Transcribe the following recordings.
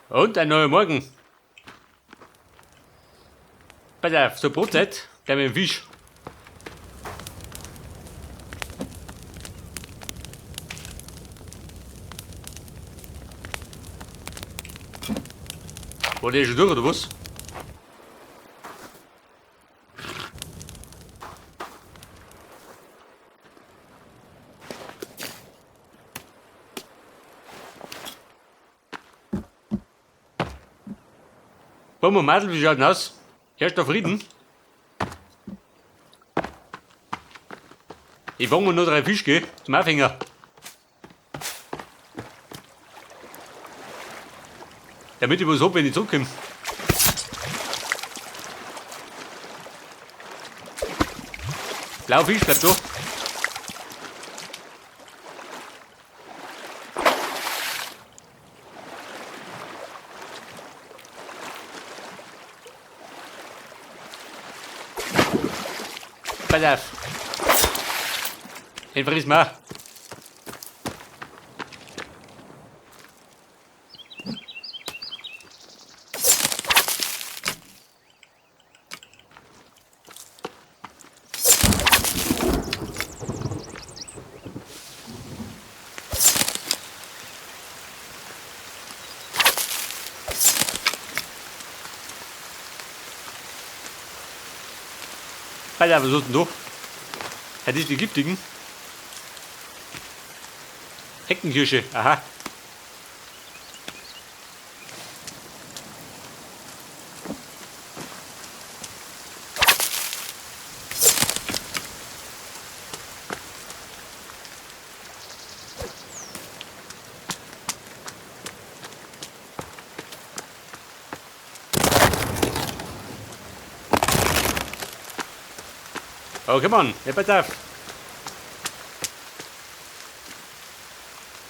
Und ein neuer Morgen. Pass auf, so Brotzeit, gleich mit dem Fisch. War der schon durch, oder was? Bummer Madel, wie schaut denn aus? Herrscht der Frieden? Ich fange mir noch 3 Fisch, gell? Zum Aufhänger. Damit ich was hab, wenn ich zurückkomme. Blaufisch, bleib da. Pass auf. Den friss mal. Pass auf, was hast du denn da? Das ist die giftigen. Heckenkirsche, aha. Oh, come on, ja, pass auf.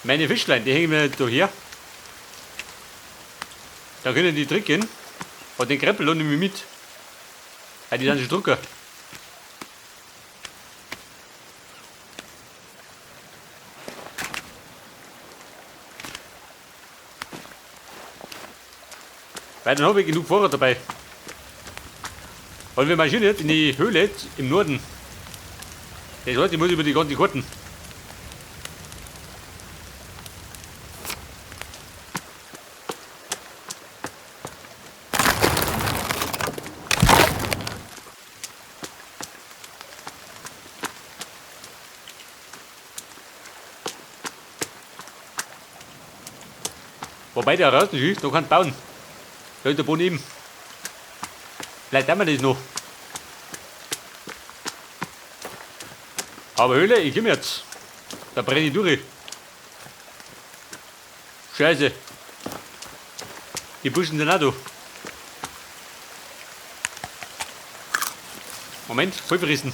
Meine Fischlein, die hängen mir da her. Da können die trinken. Und den Krempel nehme ich mit. Ja, die sind schon Drucker. Weil dann habe ich genug Vorrat dabei. Und wir marschieren jetzt in die Höhle im Norden. Das heißt, ich muss über die ganzen Karten. Wobei der raus ist, da kannst du bauen. Da ist der Boden eben. Vielleicht haben wir das noch. Aber Höhle, ich komme jetzt. Da brenne ich durch. Scheiße. Die Buschen sind auch da. Moment, voll verrissen.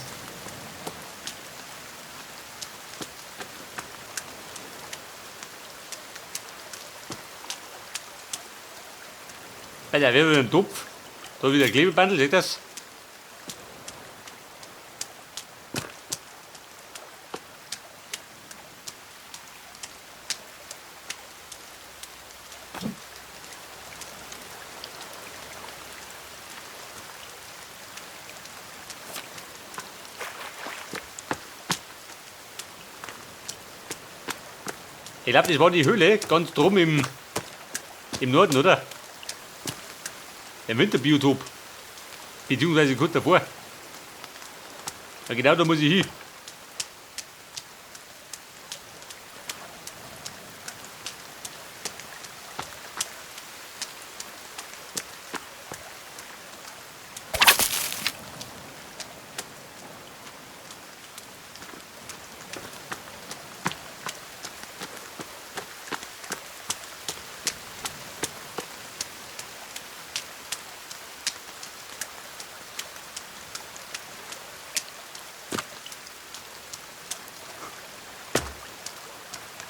Bei der wäre wieder ein Topf. Da wieder ein Klebebandel, seht ihr das? Ich glaube, das war die Höhle ganz drum im Norden, oder? Im Winterbiotop. Beziehungsweise kurz davor. Ja, genau da muss ich hin.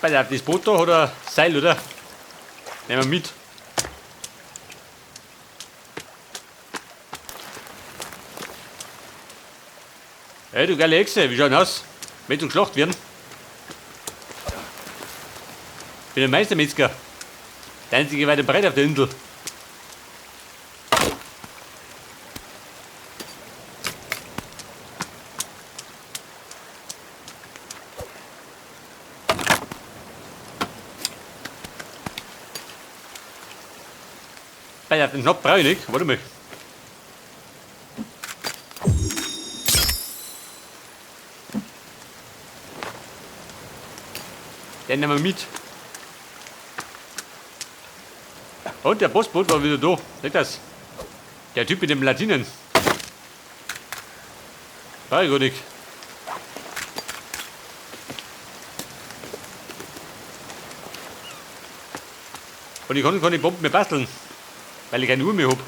Pass auf, das Boot da hat ein Seil, oder? Nehmen wir mit. Hey, du geile Hexe, wie schaut denn aus? Willst du geschlacht werden? Ich bin ein Meistermetzger. Der einzige weite Brett auf der Insel. Bei den Knopf brauche ich nicht. Warte mal. Den nehmen wir mit. Und der Postbote war wieder da. Seht das? Der Typ mit dem Latinen. War gar nicht. Und ich kann keine Bomben mehr basteln, weil ich keine Uhr mehr habe.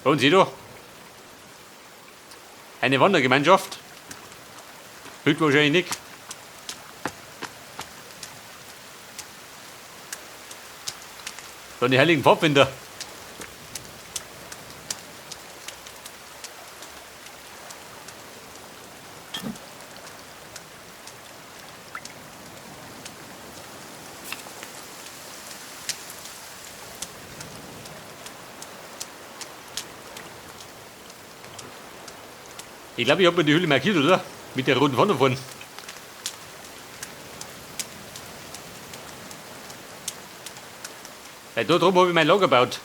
Und sieh da. Eine Wandergemeinschaft. Hüt wahrscheinlich nicht. So die heiligen Pfadfinder. Ich glaube, ich habe mir die Hülle markiert, oder? Mit der roten Pfanne vorne. Weil da drum habe ich mein Lager gebaut.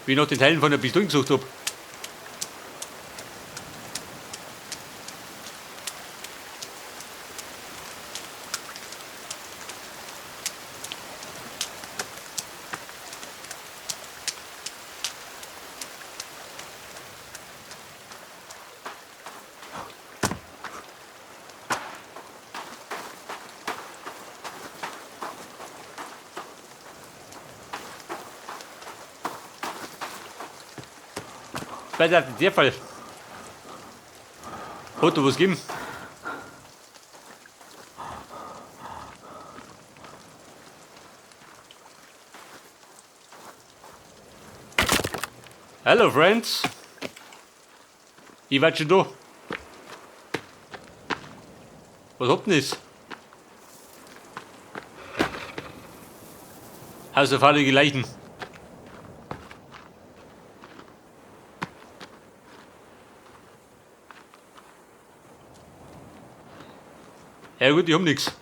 Wie ich nach den Teilen von der Pistole gesucht habe. Weil das in der Fall. Hat da was geben? Hello, friends. Ich war schon da. Was habt ihr denn? Außerfällige Leichen. Ja gut, die haben nichts.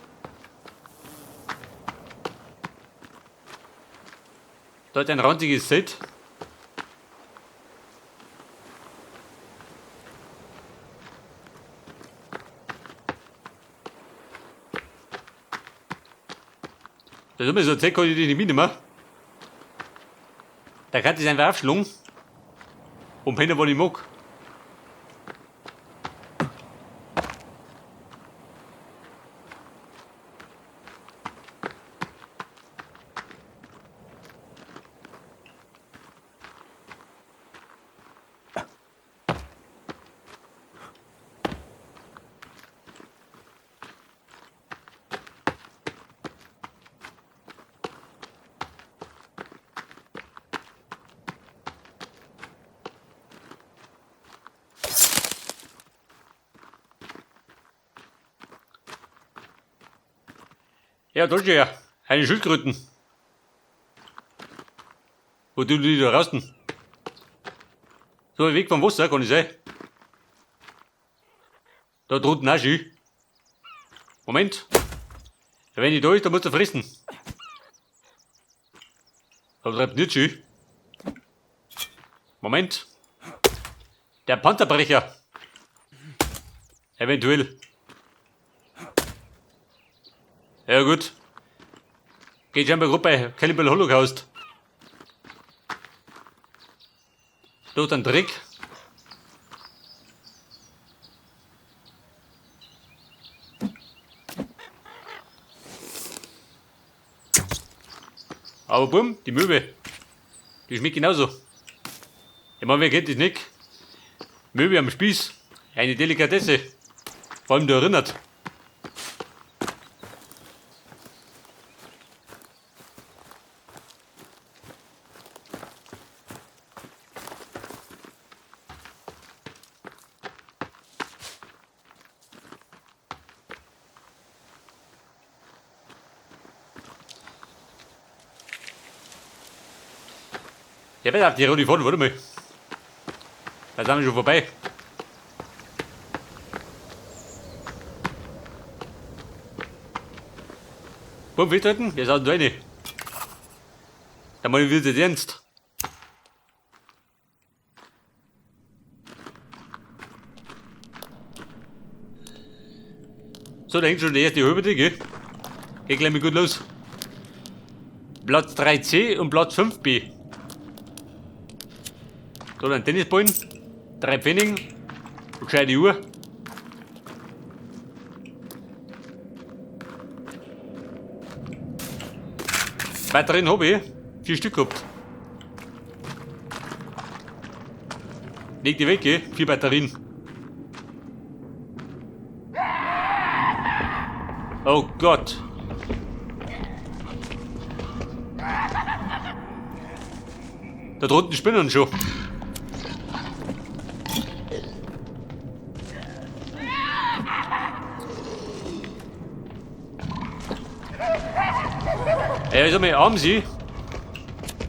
Da hat ein ranziges Set. Das ist immer so ein Set, kann ich die nicht mitnehmen. Da kann ich einfach aufschlagen. Und pennen, was ich mag. Ja, da ist ja eine Schildkröten. Wo tun die da draußen? So weit weg vom Wasser, kann ich sein. Da drunten auch schön. Moment. Wenn die da ist, dann muss er fressen. Da treibt nicht schön. Moment. Der Panzerbrecher. Eventuell. Ja gut. Geht schon mal gut bei Cannibal Holocaust. Da ist ein Trick. Aber bumm, die Möwe. Die schmeckt genauso. Ich meine, wer kennt das nicht? Möwe am Spieß. Eine Delikatesse. Vor allem, der erinnert. Ja, wer hat die Runde vorne? Warte mal. Da sind wir schon vorbei. Komm, festhalten, wir sind da rein. Dann mal wieder das ernst. So, da hängt schon der erste Halbe, gell? Geht gleich mal gut los. Platz 3C und Platz 5B. So, dann Tennisballen, 3 Pfennig, eine gescheite Uhr. Batterien habe ich, 4 Stück gehabt. Leg die weg, gell? 4 Batterien. Oh Gott. Da drunten spinnen schon. Ja, ich sag mal, haben Sie?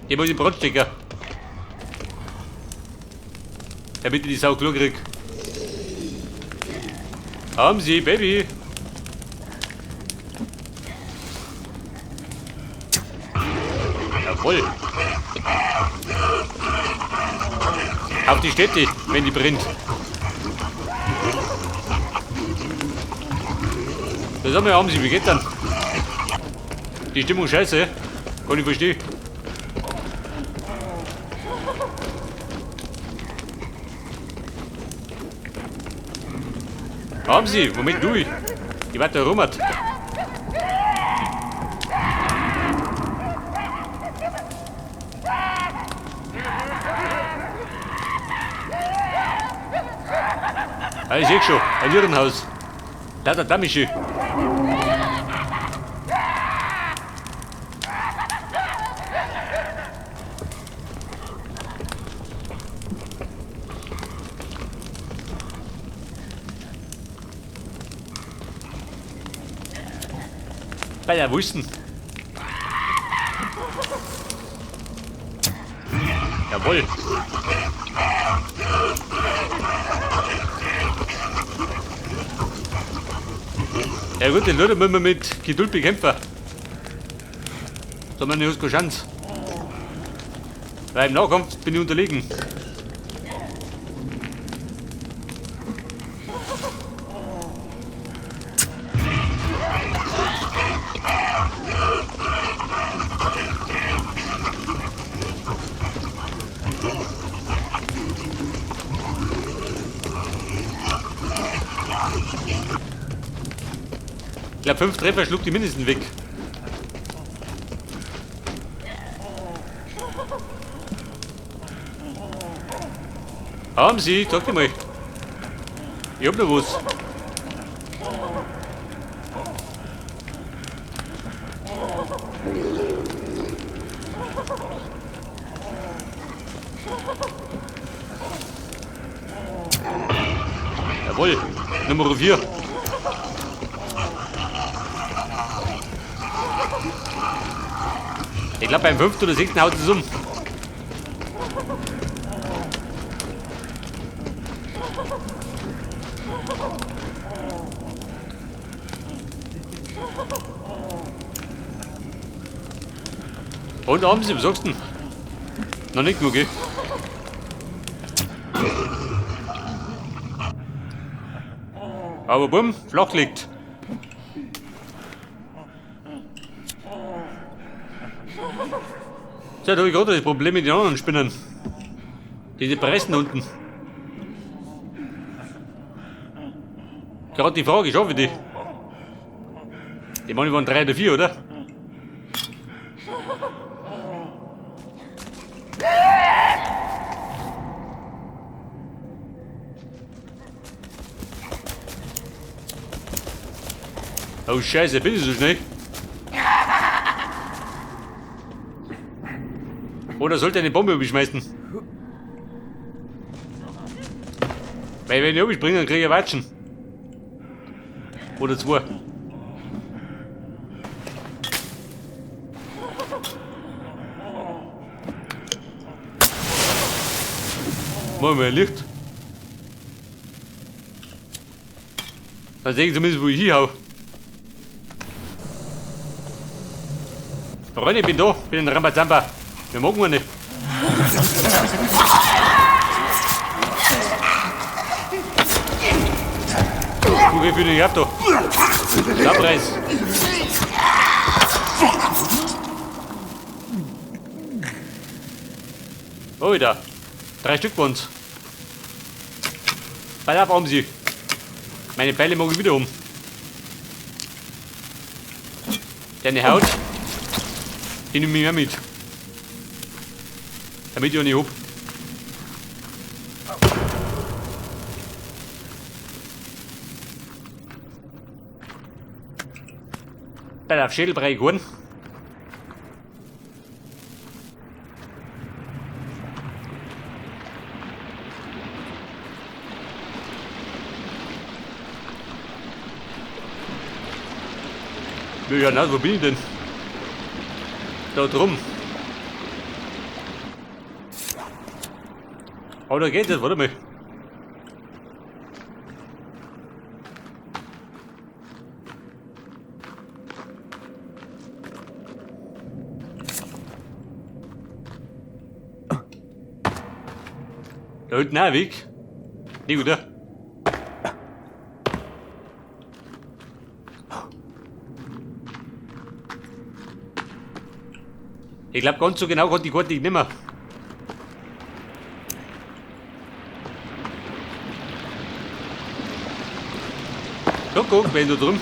Ich muss in den Brand stecken. Damit ich die Sau klar krieg. Haben Sie, Baby? Jawohl. Auf die Städte, wenn die brennt. Da sag mal, haben Sie, wie geht dann? Die Stimmung scheiße, kann ich verstehen. Haben Sie, Moment, du. Ich warte da rum. Ah, ich seh schon, ein Irrenhaus. Lauter Damische. Bei der Wüsten. Jawohl. Ja gut, den Leute müssen wir mit Geduld bekämpfen. Da haben wir nicht keine Chance. Weil im Nahkampf bin ich unterlegen. Ich glaube, 5 Treffer schluckt die mindestens weg. Haben Sie? Sag dir mal. Ich hab noch was. Jawohl, Nummer 4. Ich glaube, beim 5. oder 6. haut es um. Und haben Sie, was sagst du denn? Noch nicht genug, gell? Aber bumm, flach liegt. So, da habe ich gerade das Problem mit den anderen Spinnen. Diese Pressen unten. Gerade die Frage, schaffe ich die? Die meine, waren 3 oder 4, oder? Oh Scheiße, bin ich so schnell? Oder sollte eine Bombe überschmeißen? Weil wenn ich überspringe, dann kriege ich Watschen. Oder 2. Machen wir ein Licht. Dann sehen Sie zumindest, wo ich hinhau. Freunde, ich bin da. Ich bin ein Rambazamba. Wir mogen wir nicht. Guck, wie viel ich hab da. Abreiß. Oh, da. 3 Stück bei uns. Ball ab, Sie. Meine Pfeile mag ich wieder um. Deine Haut, die nehme ich mir mit. Damit ich auch nicht hab. Ball auf Schädelbrei geworden. Ja, na, wo bin ich denn? Da drum. Oh, da geht es, warte mal. Da unten ein Weg. Nicht, oder? Ich glaube, ganz so genau konnte ich nicht mehr. Guck, wenn du drum.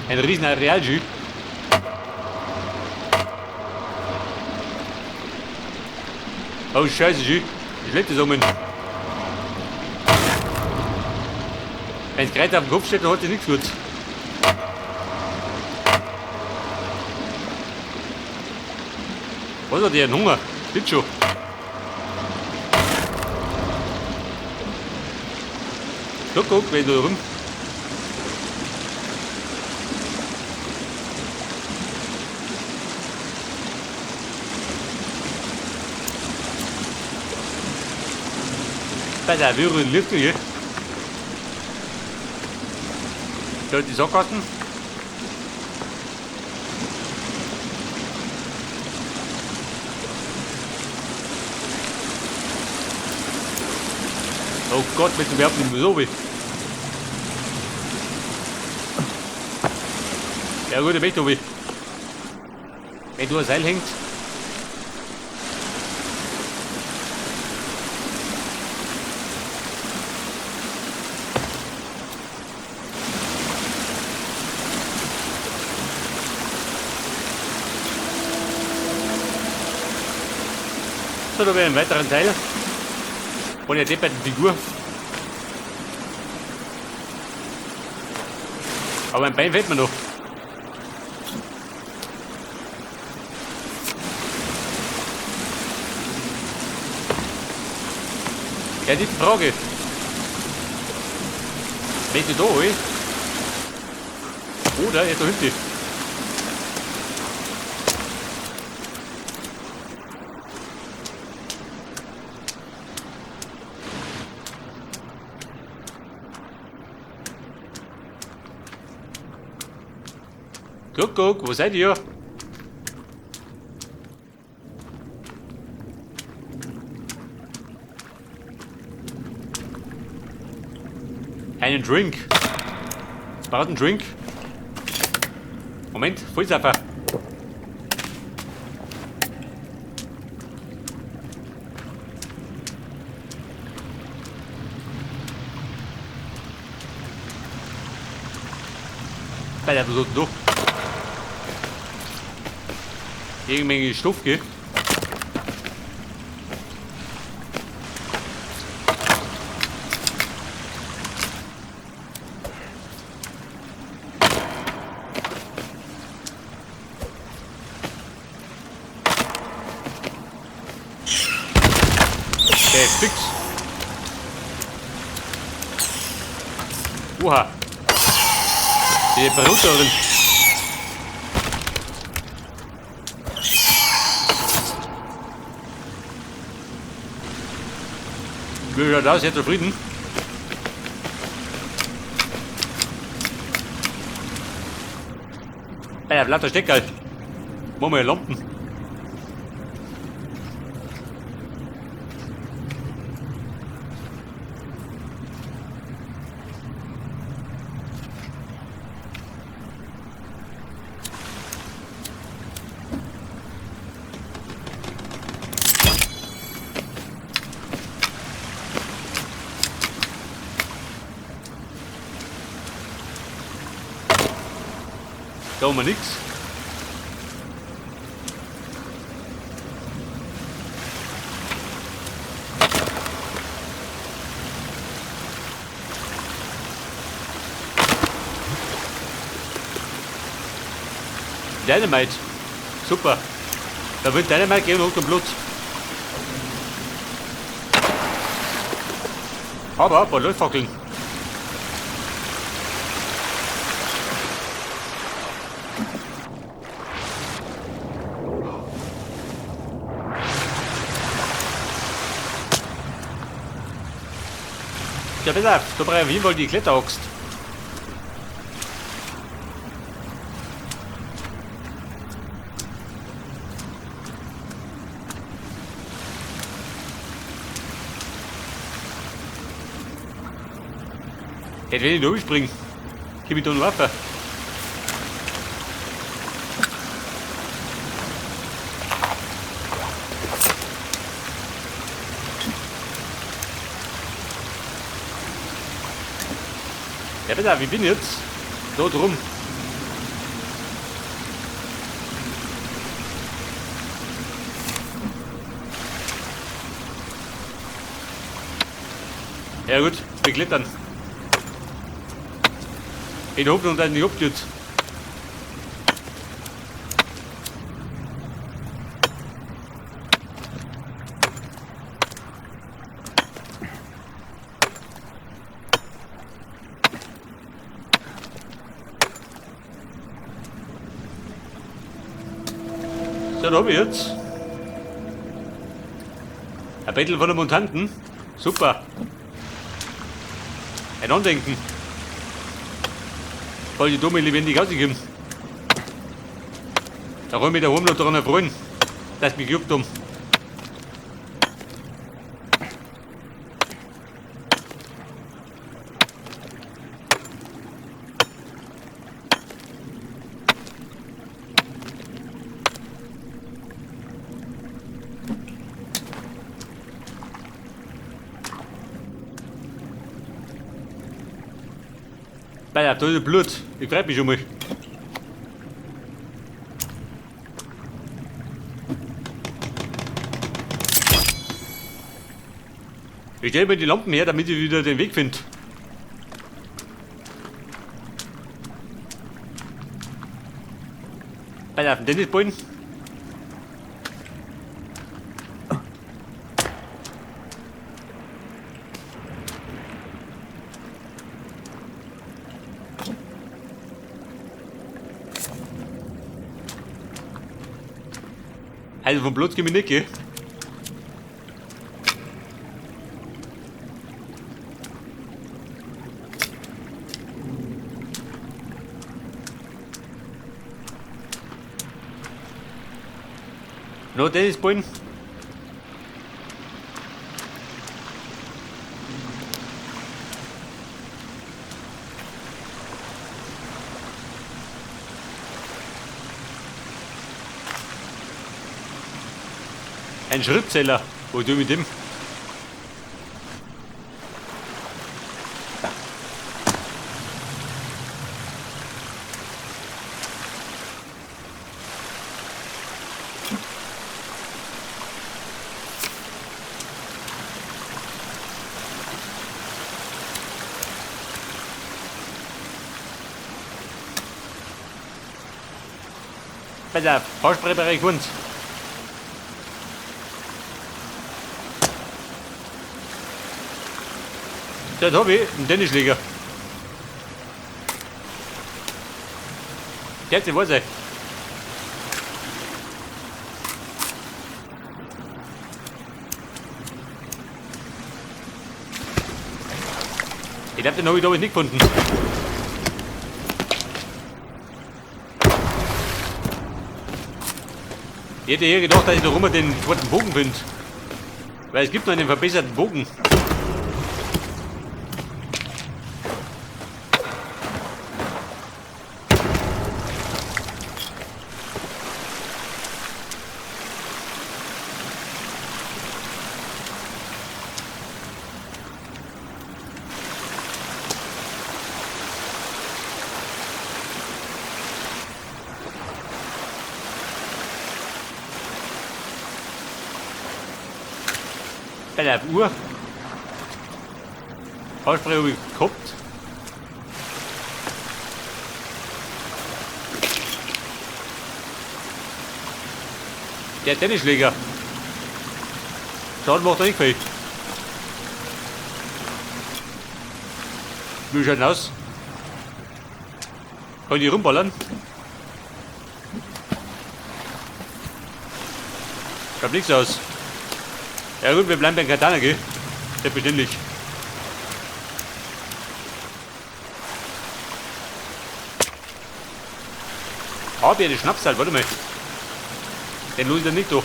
Ein riesen Arealschü. Oh, scheiße, Schü. Ich leg das um. Wenn es gerade auf dem Kopf steht, dann hat es nichts gut. Was hat der einen Hunger? Bitte schon. Guck, wenn du rum. Bei der Würre Lüfte hier. Da die Sackgassen. Oh Gott, willst du überhaupt nicht mehr so weh? Ja gut, dann bin ich da weh. Wenn du ein Seil hängt. So, da wäre ein weiterer Teil. Von der depperten Figur. Aber ein Bein fehlt mir noch. Ja, die Frage. Wenn du da hol. Oder er ist da hinten. Guck, wo seid ihr? Einen Drink. Braucht einen Drink. Moment, Vollsapper. Bei der Person durch. Irgendwelche Stoff, gell? Der ist fix. Oha. Die Brutterin. Wie schaut aus? Sehr zufrieden. Bei der lauter Stecker. Machen wir Lampen. Da haben wir nichts. Dynamite. Super. Da wird Dynamite gehen und Blut. Aber ein paar Leuchtfackeln. Ja, pass auf, da brauche ich auf jeden Fall die Kletteraxt. Jetzt will ich da durchspringen. Gib mir da eine Waffe. Ja, pass auf, ich bin jetzt da drum. Ja gut, wir klettern. In der Hoffnung, dass es nicht abstürzt. So, da habe ich jetzt ein Bettel von der Montanten. Super. Ein Andenken. Weil die Dumme lebendig rausgekommen. Da räume ich daheim noch daran erfreuen, dass sie mich gejuckt haben. Da ist Blut. Ich freue mich schon mal. Ich stelle mir die Lampen her, damit ich wieder den Weg finde. Bei auf den Tennisballen. Also vom Blut gehen wir nicht, gell? Noch Tennisballen. Ein Schrittzähler. Wo tue ich mit dem? Pass auf, Haarspraybereich uns. Dort habe ich einen Tennisschläger. Jetzt, wo ist er? Ich glaube, den habe ich damals nicht gefunden. Ich hätte eher gedacht, dass ich da rum den zweiten Bogen finde. Weil es gibt noch einen verbesserten Bogen. Bei der Uhr. Haarspray habe ich gehabt. Der Tennisschläger. Schaden macht er nicht viel. Wie schaut denn aus? Kann ich rumballern? Schaut nichts aus. Ja gut, wir bleiben beim Katana, gell? Selbstverständlich. Hab ja den Schnaps halt, warte mal. Den lohnt er nicht durch.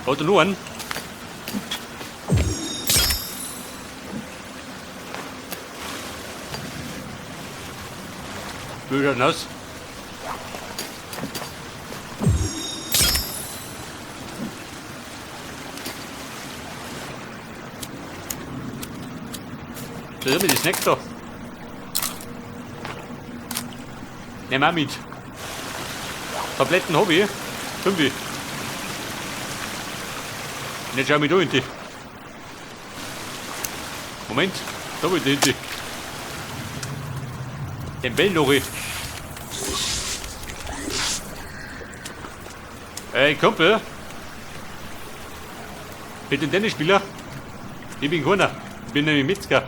Haut er nur an? Wie schaut denn aus? Da sind wir die Snacks da. Nehmen wir auch mit. Tabletten habe ich. 5. Und jetzt schau mich da hinten. Moment, da bin ich hinten. Den Bell noch. Kumpel. Bitte den Tennisspieler. Ich bin keiner. Ich bin nämlich Metzger.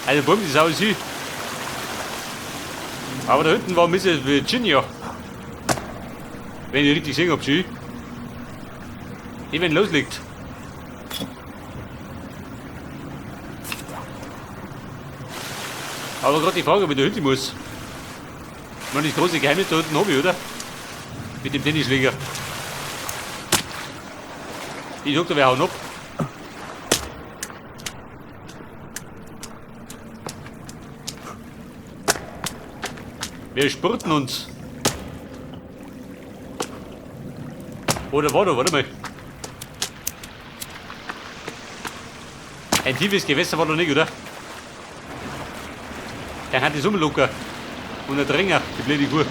Also Baum, das ist auch süß. Aber da hinten war Mrs. Virginia. Wenn ich richtig gesehen habe, schön. Die, wenn loslegt. Aber gerade die Frage, ob ich da hinten muss. Ich meine, das große Geheimnis da hinten habe ich, oder? Mit dem Tennisschläger. Ich sag da, wir hauen ab. Wir spurten uns. Oder warte mal. Ein tiefes Gewässer war noch nicht, oder? Der hat die Summe locker. Und ein Dränger, die blöde Kuh.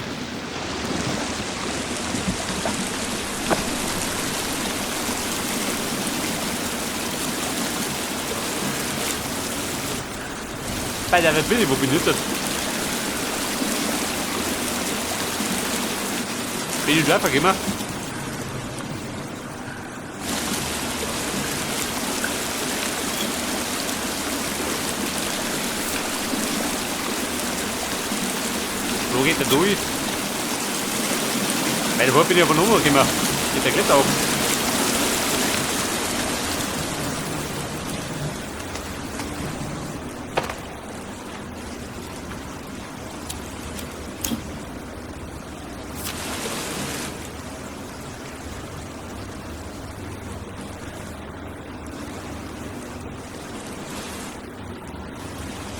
Bei der Rebelle, wo benutzt. Bin ich Läufer gemacht? Wo geht der durch? Weil da bin ich aber noch gemacht. Mit der Kletter auch.